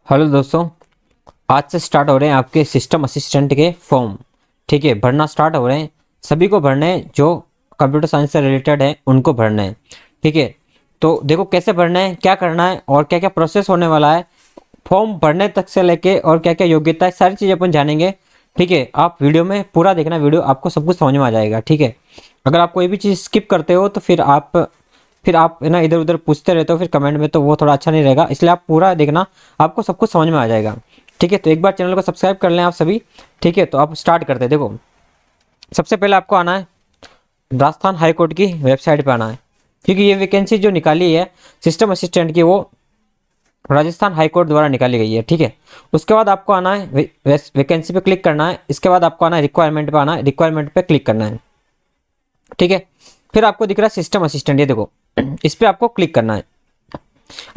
Hello दोस्तों। आज से स्टार्ट हो रहे हैं आपके सिस्टम असिस्टेंट के फॉर्म। ठीक है, भरना स्टार्ट हो रहे हैं। सभी को भरने हैं, जो कंप्यूटर साइंस से रिलेटेड है उनको भरना है। ठीक है, तो देखो कैसे भरना है, क्या करना है और क्या क्या प्रोसेस होने वाला है। फॉर्म भरने तक से लेके और क्या क्या योग्यता है, सारी चीज़ें अपन जानेंगे। ठीक है, आप वीडियो में पूरा देखना, वीडियो आपको सब कुछ समझ में आ जाएगा। ठीक है, अगर आप कोई भी चीज़ स्किप करते हो तो फिर आप है ना इधर उधर पूछते रहते हो फिर कमेंट में, तो वो थोड़ा अच्छा नहीं रहेगा। इसलिए आप पूरा देखना, आपको सब कुछ समझ में आ जाएगा। ठीक है, तो एक बार चैनल को सब्सक्राइब कर लें आप सभी। ठीक है, तो आप स्टार्ट करते हैं। देखो, सबसे पहले आपको आना है राजस्थान हाई कोर्ट की वेबसाइट पे आना है, क्योंकि ये वैकेंसी जो निकाली है सिस्टम असिस्टेंट की, वो राजस्थान हाई कोर्ट द्वारा निकाली गई है। ठीक है, उसके बाद आपको आना है वैकेंसी पे क्लिक करना है। इसके बाद आपको आना है रिक्वायरमेंट पे, आना है रिक्वायरमेंट पे क्लिक करना है। ठीक है, फिर आपको दिख रहा है सिस्टम असिस्टेंट, ये देखो इस पे आपको क्लिक करना है।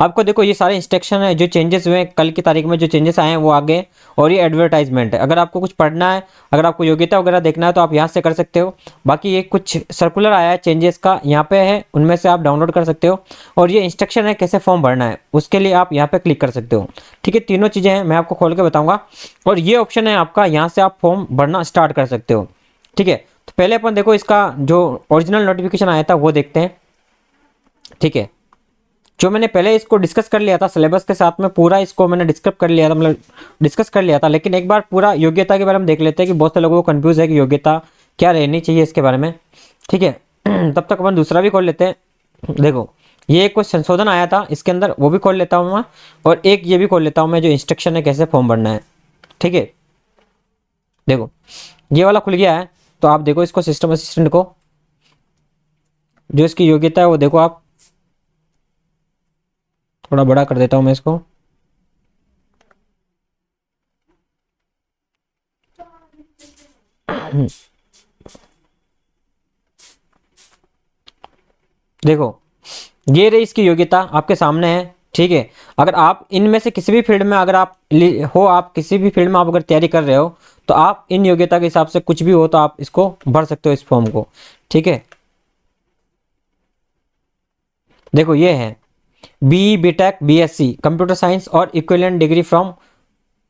आपको देखो ये सारे इंस्ट्रक्शन है, जो चेंजेस हुए हैं कल की तारीख में, जो चेंजेस आए हैं वो आगे। और ये एडवर्टाइजमेंट है, अगर आपको कुछ पढ़ना है, अगर आपको योग्यता वगैरह देखना है तो आप यहाँ से कर सकते हो। बाकी ये कुछ सर्कुलर आया है चेंजेस का, यहाँ पे है, उनमें से आप डाउनलोड कर सकते हो। और ये इंस्ट्रक्शन है कैसे फॉर्म भरना है, उसके लिए आप यहाँ पे क्लिक कर सकते हो। ठीक है, तीनों चीज़ें हैं, मैं आपको खोल के बताऊँगा। और ये ऑप्शन है आपका, यहाँ से आप फॉर्म भरना स्टार्ट कर सकते हो। ठीक है, तो पहले अपन देखो इसका जो ओरिजिनल नोटिफिकेशन आया था वो देखते हैं। ठीक है, जो मैंने पहले इसको डिस्कस कर लिया था सिलेबस के साथ में, पूरा इसको मैंने डिस्कस कर लिया था, मतलब डिस्कस कर लिया था। लेकिन एक बार पूरा योग्यता के बारे में देख लेते हैं, कि बहुत से लोगों को कंफ्यूज है कि योग्यता क्या रहनी चाहिए इसके बारे में। ठीक है, तब तक अपन दूसरा भी खोल लेते हैं। देखो, ये एक कुछ संशोधन आया था इसके अंदर, वो भी खोल लेता हूँ मैं। और एक ये भी खोल लेता हूँ मैं, जो इंस्ट्रक्शन है कैसे फॉर्म भरना है। ठीक है, देखो ये वाला खुल गया है। तो आप देखो इसको, सिस्टम असिस्टेंट को जो इसकी योग्यता है वो देखो आप। थोड़ा बड़ा कर देता हूँ मैं इसको। देखो, ये रही इसकी योग्यता आपके सामने है। ठीक है, अगर आप इनमें से किसी भी फील्ड में, अगर आप किसी भी फील्ड में आप अगर तैयारी कर रहे हो, तो आप इन योग्यता के हिसाब से कुछ भी हो तो आप इसको भर सकते हो, इस फॉर्म को। ठीक है, देखो ये है B BTech BSc computer science और equivalent degree from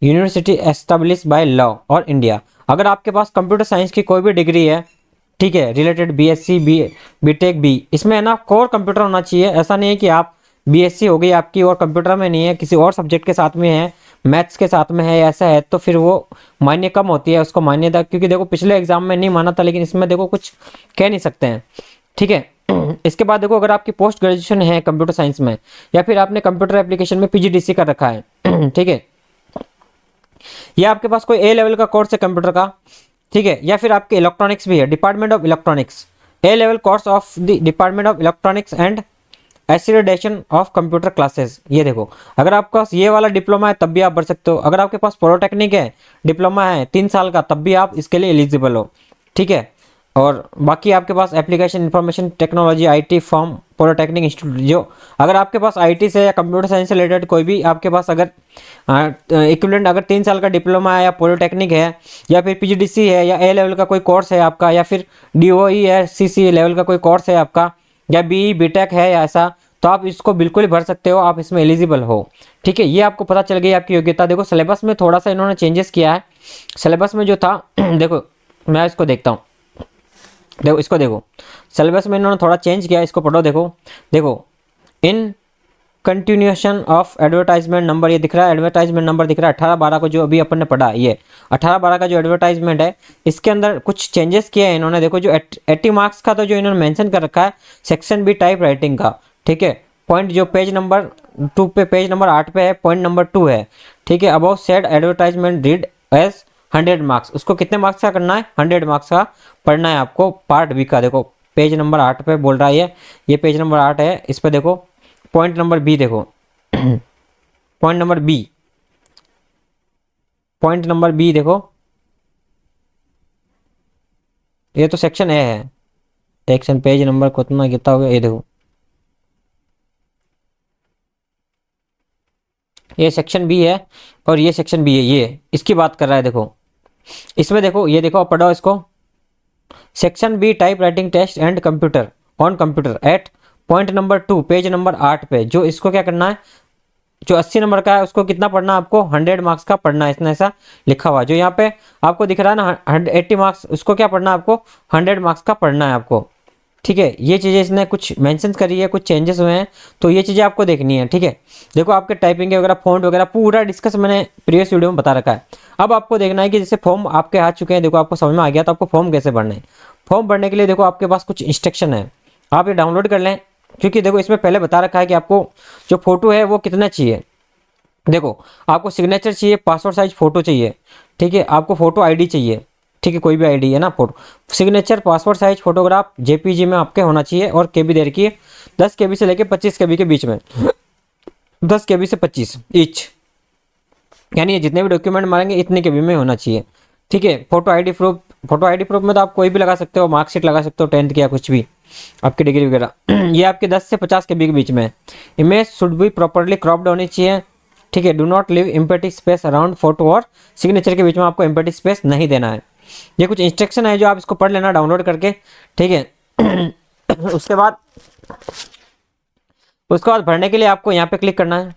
university establish by law और इंडिया। अगर आपके पास कंप्यूटर साइंस की कोई भी डिग्री है, ठीक है, रिलेटेड बीएससी बीटेक बी, इसमें है ना कोर कंप्यूटर होना चाहिए। ऐसा नहीं है कि आप बीएससी हो गई आपकी और कंप्यूटर में नहीं है, किसी और सब्जेक्ट के साथ में है, मैथ्स के साथ में है, ऐसा है तो फिर वो मान्य कम होती है, उसको मान्यता। क्योंकि देखो पिछले एग्जाम में नहीं माना था, लेकिन इसमें देखो कुछ कह नहीं सकते हैं। ठीक है, इसके बाद देखो, अगर आपकी पोस्ट ग्रेजुएशन है कंप्यूटर साइंस में, या फिर आपने कंप्यूटर एप्लीकेशन में पीजीडीसी कर रखा है ठीक है, या आपके पास कोई ए लेवल का कोर्स है कंप्यूटर का, ठीक है, या फिर आपके इलेक्ट्रॉनिक्स भी है, department of electronics, A level course of the department of electronics and accreditation of computer classes. ये देखो, अगर आपके पास ये वाला डिप्लोमा है तब भी आप भर सकते हो। अगर आपके पास पॉलिटेक्निक है, डिप्लोमा है 3 साल का, तब भी आप इसके लिए एलिजिबल हो। ठीक है, और बाकी आपके पास application information technology IT from polytechnic institute, जो अगर आपके पास आईटी से या कंप्यूटर साइंस से रिलेटेड कोई भी आपके पास अगर इक्विवेलेंट अगर 3 साल का डिप्लोमा है या पॉलिटेक्निक है, या फिर पीजीडीसी है, या ए लेवल का कोई कोर्स है आपका, या फिर डीओई है सीसी लेवल का कोई कोर्स है आपका, या बी बीटेक है या ऐसा, तो आप इसको बिल्कुल ही भर सकते हो, आप इसमें एलिजिबल हो। ठीक है, ये आपको पता चल गई आपकी योग्यता। देखो सिलेबस में थोड़ा सा इन्होंने चेंजेस किया है। सिलेबस में जो था देखो मैं इसको देखता हूँ। देखो इसको देखो, सिलेबस में इन्होंने थोड़ा चेंज किया, इसको पढ़ो। देखो देखो, in continuation of advertisement number, ये दिख रहा है एडवर्टाइजमेंट नंबर दिख रहा है 18-12 को, जो अभी अपन ने पढ़ा, ये 18-12 का जो एडवर्टाइजमेंट है, इसके अंदर कुछ चेंजेस किए हैं इन्होंने। देखो जो 80 मार्क्स का तो जो इन्होंने मेंशन कर रखा है सेक्शन बी टाइप राइटिंग का। ठीक है, पॉइंट जो पेज नंबर 2 पे, पेज नंबर 8 पे है, पॉइंट नंबर 2 है। ठीक है, about said advertisement read as 100 marks, उसको कितने मार्क्स का करना है, 100 मार्क्स का पढ़ना है आपको, पार्ट बी का। देखो पेज नंबर 8 पे बोल रहा है, ये पेज नंबर 8 है, इस पे देखो पॉइंट नंबर बी देखो point number B, point number B देखो, ये तो सेक्शन ए है। सेक्शन पेज नंबर कितना कितना हो गया, ये देखो ये सेक्शन बी है और ये सेक्शन बी है, ये इसकी बात कर रहा है। देखो इसमें देखो, ये देखो आप पढ़ो इसको, section B type writing test and computer on computer at point number 2 page number 8 पे, जो इसको क्या करना है, जो 80 नंबर का है उसको कितना पढ़ना है आपको, 100 मार्क्स का पढ़ना है, इसने ऐसा लिखा हुआ है। जो यहाँ पे आपको दिख रहा है ना 80 मार्क्स, उसको क्या पढ़ना है आपको, 100 मार्क्स का पढ़ना है आपको। ठीक है, ये चीज़ें इसने कुछ मेंशन करी है, कुछ चेंजेस हुए हैं, तो ये चीज़ें आपको देखनी है। ठीक है, देखो आपके टाइपिंग वगैरह, फ़ॉन्ट वगैरह पूरा डिस्कस मैंने प्रीवियस वीडियो में बता रखा है। अब आपको देखना है कि जैसे फॉर्म आपके आ चुके हैं, देखो आपको समझ में आ गया, तो आपको फॉर्म कैसे भरना है। फॉर्म भरने के लिए देखो आपके पास कुछ इंस्ट्रक्शन है, आप ये डाउनलोड कर लें, क्योंकि देखो इसमें पहले बता रखा है कि आपको जो फोटो है वो कितना चाहिए। देखो आपको सिग्नेचर चाहिए, पासपोर्ट साइज फोटो चाहिए, ठीक है, आपको फोटो आईडी चाहिए, ठीक है, कोई भी आईडी है ना, photo, signature, passport size photograph JPG में आपके होना चाहिए, और केबी दे रखी है 10 केबी से लेके 25 केबी के बीच में, 10 केबी से 25 ईच, यानी ये जितने भी डॉक्यूमेंट मारेंगे इतने केबी में होना चाहिए। ठीक है, photo ID proof, photo ID proof में तो आप कोई भी लगा सकते हो, मार्कशीट लगा सकते हो 10th की या कुछ भी, आपकी डिग्री वगैरह ये आपके 10 से 50 केबी के बीच में है। Image should be properly cropped होनी चाहिए। ठीक है, do not live empty space around photo और सिग्नेचर के बीच में आपको एम्प्टी स्पेस नहीं देना है। ये कुछ इंस्ट्रक्शन है जो आप इसको पढ़ लेना डाउनलोड करके। ठीक है उसके बाद भरने के लिए आपको यहाँ पे क्लिक करना है।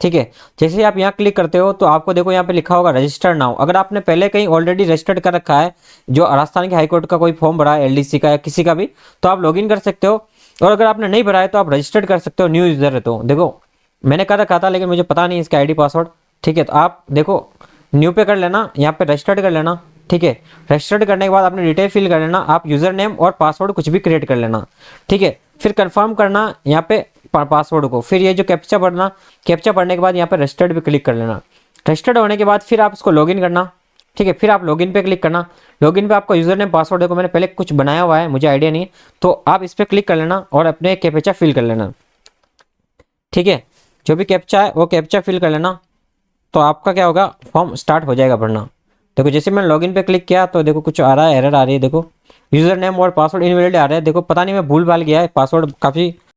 ठीक है, जैसे ही आप यहाँ क्लिक करते हो तो आपको देखो यहाँ पे लिखा होगा रजिस्टर नाउ। अगर आपने पहले कहीं ऑलरेडी रजिस्टर्ड कर रखा है, जो राजस्थान के हाईकोर्ट का कोई फॉर्म भरा है, एलडीसी का या किसी का भी, तो आप लॉगिन कर सकते हो। और अगर आपने नहीं भरा है तो आप रजिस्टर्ड कर सकते हो, न्यू यूजर है तो। देखो मैंने कर रखा था लेकिन मुझे पता नहीं इसका आईडी पासवर्ड। ठीक है, तो आप देखो न्यू पे कर लेना, यहाँ पे रजिस्टर्ड कर लेना। ठीक है, रजिस्टर्ड करने के बाद अपनी डिटेल फिल कर लेना, आप यूजर नेम और पासवर्ड कुछ भी क्रिएट कर लेना। ठीक है, फिर कंफर्म करना यहाँ पे पासवर्ड को, फिर ये जो कैप्चा भरना, कैप्चा भरने के बाद यहाँ पे रजिस्टर्ड पे क्लिक कर लेना। रजिस्टर्ड होने के बाद फिर आप इसको लॉगिन करना। ठीक है, फिर आप लॉगिन पे क्लिक करना। लॉगिन पे आपका यूजर नेम पासवर्ड, देखो मैंने पहले कुछ बनाया हुआ है, मुझे आइडिया नहीं, तो आप इस पर क्लिक कर लेना और अपने कैप्चा फिल कर लेना। ठीक है, जो भी कैप्चा है वो कैप्चा फिल कर लेना, तो आपका क्या होगा, फॉर्म स्टार्ट हो जाएगा भरना। देखो जैसे मैंने लॉगिन पे क्लिक किया तो देखो कुछ आ रहा है, एरर आ रही है, देखो यूजर नेम और पासवर्ड इनवैलिड आ रहा है। देखो पता नहीं मैं भूल भाल गया है, पासवर्ड काफ़ी